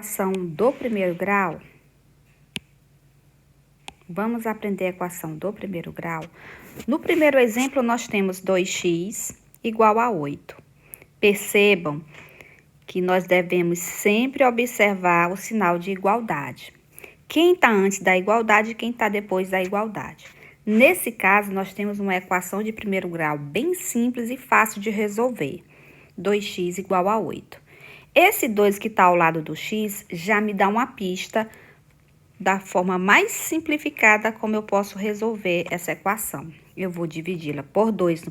Equação do primeiro grau. Vamos aprender a equação do primeiro grau. No primeiro exemplo, nós temos 2x igual a 8. Percebam que nós devemos sempre observar o sinal de igualdade. Quem está antes da igualdade e quem está depois da igualdade. Nesse caso, nós temos uma equação de primeiro grau bem simples e fácil de resolver. 2x igual a 8. Esse 2 que está ao lado do x já me dá uma pista da forma mais simplificada como eu posso resolver essa equação. Eu vou dividi-la por 2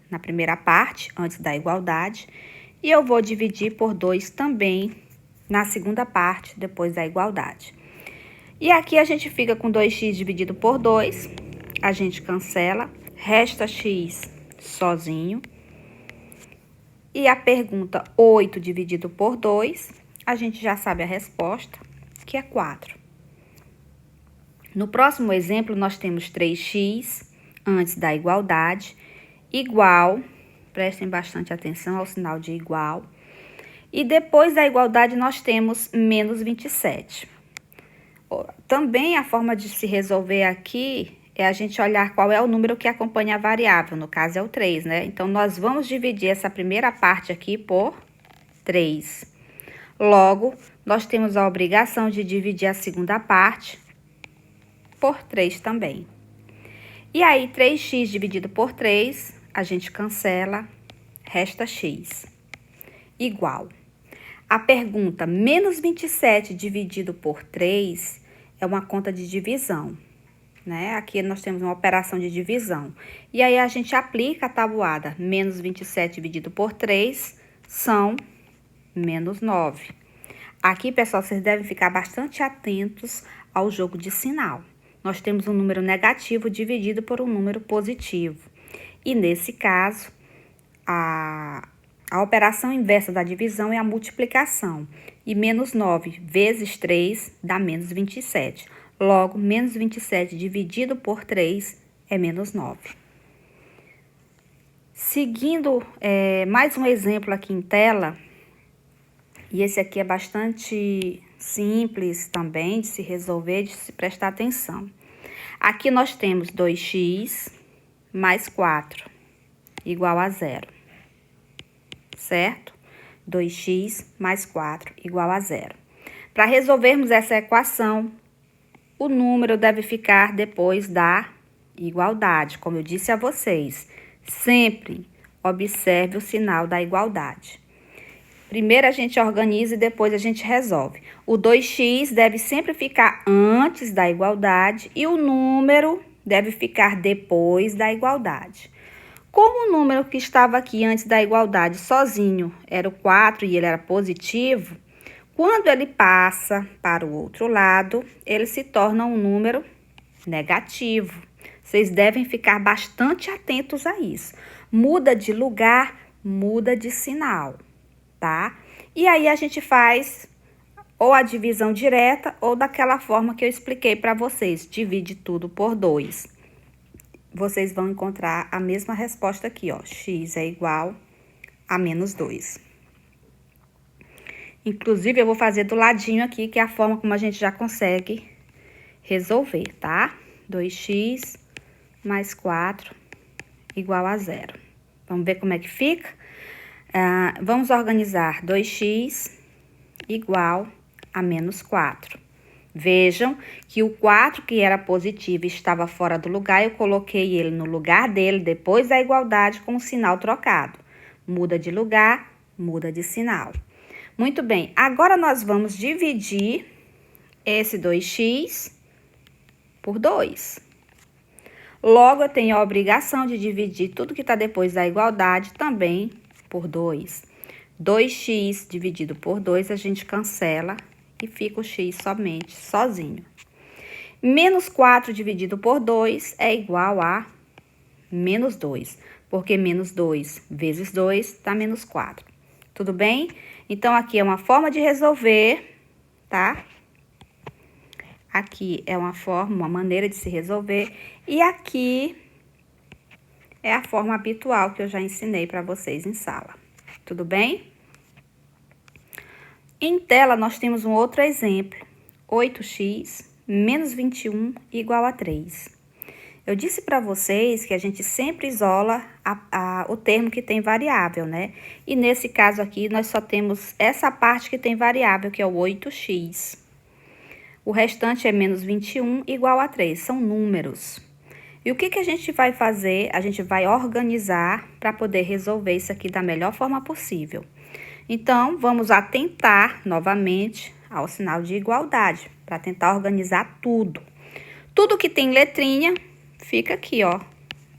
na primeira parte, antes da igualdade, e eu vou dividir por 2 também na segunda parte, depois da igualdade. E aqui a gente fica com 2x dividido por 2, a gente cancela, resta x sozinho. E a pergunta 8 dividido por 2, a gente já sabe a resposta, que é 4. No próximo exemplo, nós temos 3x, antes da igualdade, igual, prestem bastante atenção ao sinal de igual, e depois da igualdade nós temos menos 27. Também a forma de se resolver aqui é a gente olhar qual é o número que acompanha a variável, no caso é o 3, né? Então, nós vamos dividir essa primeira parte aqui por 3. Logo, nós temos a obrigação de dividir a segunda parte por 3 também. E aí, 3x dividido por 3, a gente cancela, resta x, igual. A pergunta menos 27 dividido por 3 é uma conta de divisão, né? Aqui nós temos uma operação de divisão. E aí, a gente aplica a tabuada. Menos 27 dividido por 3 são menos 9. Aqui, pessoal, vocês devem ficar bastante atentos ao jogo de sinal. Nós temos um número negativo dividido por um número positivo. E, nesse caso, a operação inversa da divisão é a multiplicação. E menos 9 vezes 3 dá menos 27. Logo, menos 27 dividido por 3 é menos 9. Seguindo mais um exemplo aqui em tela, e esse aqui é bastante simples também de se resolver, de se prestar atenção. Aqui nós temos 2x mais 4 igual a 0, certo? 2x mais 4 igual a 0. Para resolvermos essa equação, o número deve ficar depois da igualdade, como eu disse a vocês. Sempre observe o sinal da igualdade. Primeiro a gente organiza e depois a gente resolve. O 2x deve sempre ficar antes da igualdade e o número deve ficar depois da igualdade. Como o número que estava aqui antes da igualdade sozinho era o 4 e ele era positivo, quando ele passa para o outro lado, ele se torna um número negativo. Vocês devem ficar bastante atentos a isso. Muda de lugar, muda de sinal, tá? E aí a gente faz ou a divisão direta ou daquela forma que eu expliquei para vocês. Divide tudo por 2. Vocês vão encontrar a mesma resposta aqui, ó. X é igual a menos 2. Inclusive, eu vou fazer do ladinho aqui, que é a forma como a gente já consegue resolver, tá? 2x mais 4 igual a 0. Vamos ver como é que fica? Vamos organizar 2x igual a menos 4. Vejam que o 4, que era positivo, estava fora do lugar. Eu coloquei ele no lugar dele, depois da igualdade, com o sinal trocado. Muda de lugar, muda de sinal. Muito bem, agora nós vamos dividir esse 2x por 2. Logo, eu tenho a obrigação de dividir tudo que está depois da igualdade também por 2. 2x dividido por 2, a gente cancela e fica o x somente, sozinho. Menos 4 dividido por 2 é igual a menos 2, porque menos 2 vezes 2 dá menos 4. Tudo bem? Então, aqui é uma forma de resolver, tá? Aqui é uma maneira de se resolver. E aqui é a forma habitual que eu já ensinei para vocês em sala. Tudo bem? Em tela, nós temos um outro exemplo. 8x menos 21 igual a 3. Eu disse para vocês que a gente sempre isola o termo que tem variável, né? E nesse caso aqui, nós só temos essa parte que tem variável, que é o 8x. O restante é menos 21 igual a 3, são números. E o que a gente vai fazer? A gente vai organizar para poder resolver isso aqui da melhor forma possível. Então, vamos atentar novamente ao sinal de igualdade, para tentar organizar tudo. Tudo que tem letrinha fica aqui, ó,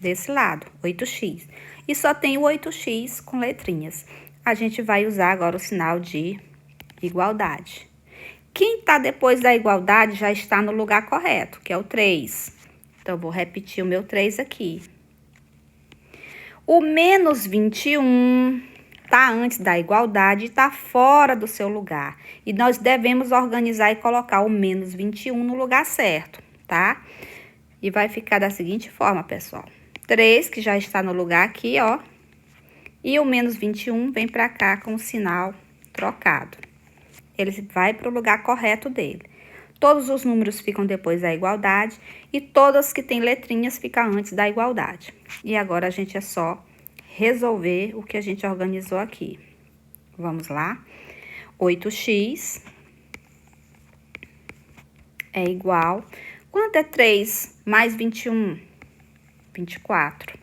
desse lado, 8x. E só tem o 8x com letrinhas. A gente vai usar agora o sinal de igualdade. Quem tá depois da igualdade já está no lugar correto, que é o 3. Então, eu vou repetir o meu 3 aqui. O menos 21 tá antes da igualdade e tá fora do seu lugar. E nós devemos organizar e colocar o menos 21 no lugar certo, tá? E vai ficar da seguinte forma, pessoal. 3, que já está no lugar aqui, ó. E o menos 21 vem pra cá com o sinal trocado. Ele vai pro lugar correto dele. Todos os números ficam depois da igualdade e todas que têm letrinhas ficam antes da igualdade. E agora a gente é só resolver o que a gente organizou aqui. Vamos lá? 8x é igual... Quanto é 3 mais 21? 24.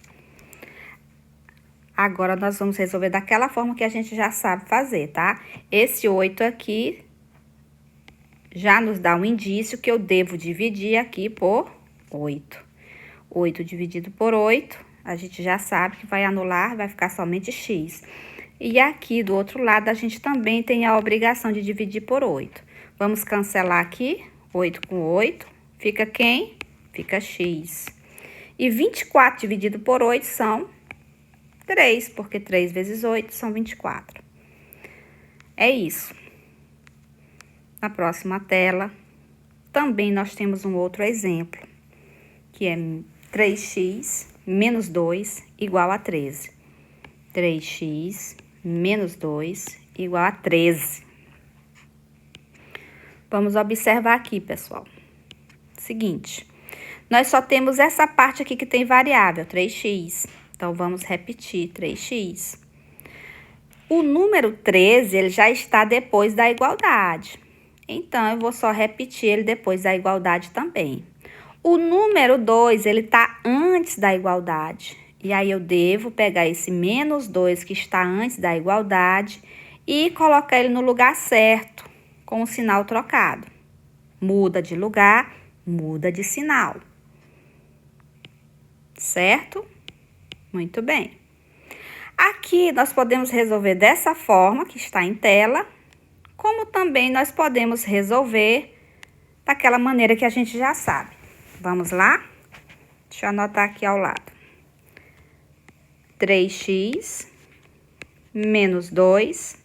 Agora, nós vamos resolver daquela forma que a gente já sabe fazer, tá? Esse 8 aqui já nos dá um indício que eu devo dividir aqui por 8. 8 dividido por 8, a gente já sabe que vai anular, vai ficar somente x. E aqui do outro lado, a gente também tem a obrigação de dividir por 8. Vamos cancelar aqui, 8 com 8. Fica quem? Fica x. E 24 dividido por 8 são 3, porque 3 vezes 8 são 24. É isso. Na próxima tela, também nós temos um outro exemplo, que é 3x menos 2 igual a 13. 3x menos 2 igual a 13. Vamos observar aqui, pessoal. Seguinte, nós só temos essa parte aqui que tem variável, 3x. Então, vamos repetir, 3x. O número 13, ele já está depois da igualdade. Então, eu vou só repetir ele depois da igualdade também. O número 2, ele está antes da igualdade. E aí, eu devo pegar esse menos 2 que está antes da igualdade e colocar ele no lugar certo, com o sinal trocado. Muda de lugar, muda de sinal. Certo? Muito bem. Aqui, nós podemos resolver dessa forma, que está em tela, como também nós podemos resolver daquela maneira que a gente já sabe. Vamos lá? Deixa eu anotar aqui ao lado. 3x menos 2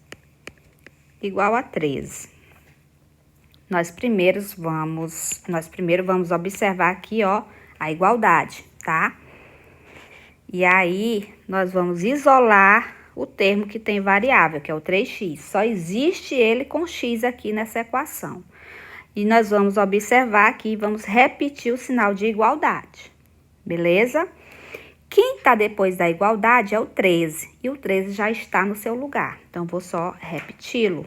igual a 13. Nós primeiro vamos observar aqui, ó, a igualdade, tá? E aí, nós vamos isolar o termo que tem variável, que é o 3x. Só existe ele com x aqui nessa equação. E nós vamos observar aqui, vamos repetir o sinal de igualdade, beleza? Quem tá depois da igualdade é o 13, e o 13 já está no seu lugar. Então, vou só repeti-lo.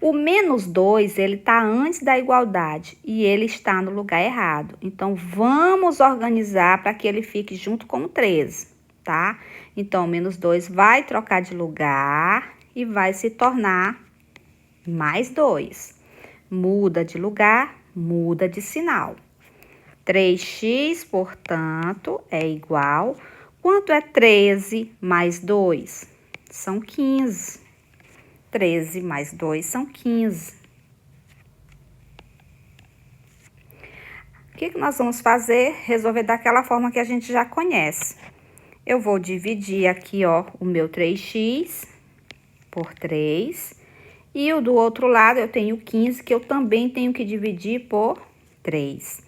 O menos 2, ele tá antes da igualdade e ele está no lugar errado. Então, vamos organizar para que ele fique junto com o 13, tá? Então, o menos 2 vai trocar de lugar e vai se tornar mais 2. Muda de lugar, muda de sinal. 3x, portanto, é igual. Quanto é 13 mais 2? São 15. 13 mais 2 são 15. O que nós vamos fazer? Resolver daquela forma que a gente já conhece. Eu vou dividir aqui, ó, o meu 3x por 3. E o do outro lado eu tenho 15, que eu também tenho que dividir por 3.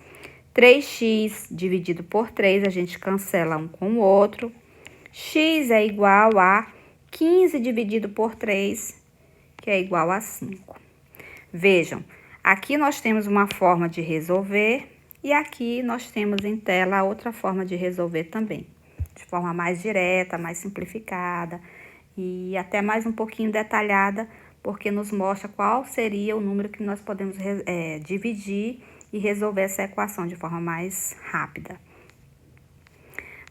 3x dividido por 3, a gente cancela um com o outro. X é igual a 15 dividido por 3, que é igual a 5. Vejam, aqui nós temos uma forma de resolver e aqui nós temos em tela outra forma de resolver também. De forma mais direta, mais simplificada e até mais um pouquinho detalhada, porque nos mostra qual seria o número que nós podemos dividir e resolver essa equação de forma mais rápida.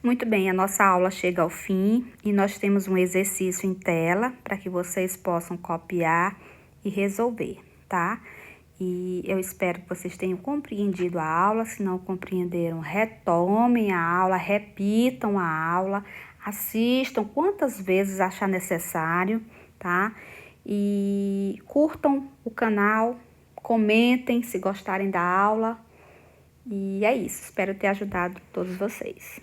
Muito bem, a nossa aula chega ao fim e nós temos um exercício em tela para que vocês possam copiar e resolver, tá? E eu espero que vocês tenham compreendido a aula. Se não compreenderam, retomem a aula, repitam a aula, assistam quantas vezes achar necessário, tá? E curtam o canal, comentem se gostarem da aula. E é isso, espero ter ajudado todos vocês.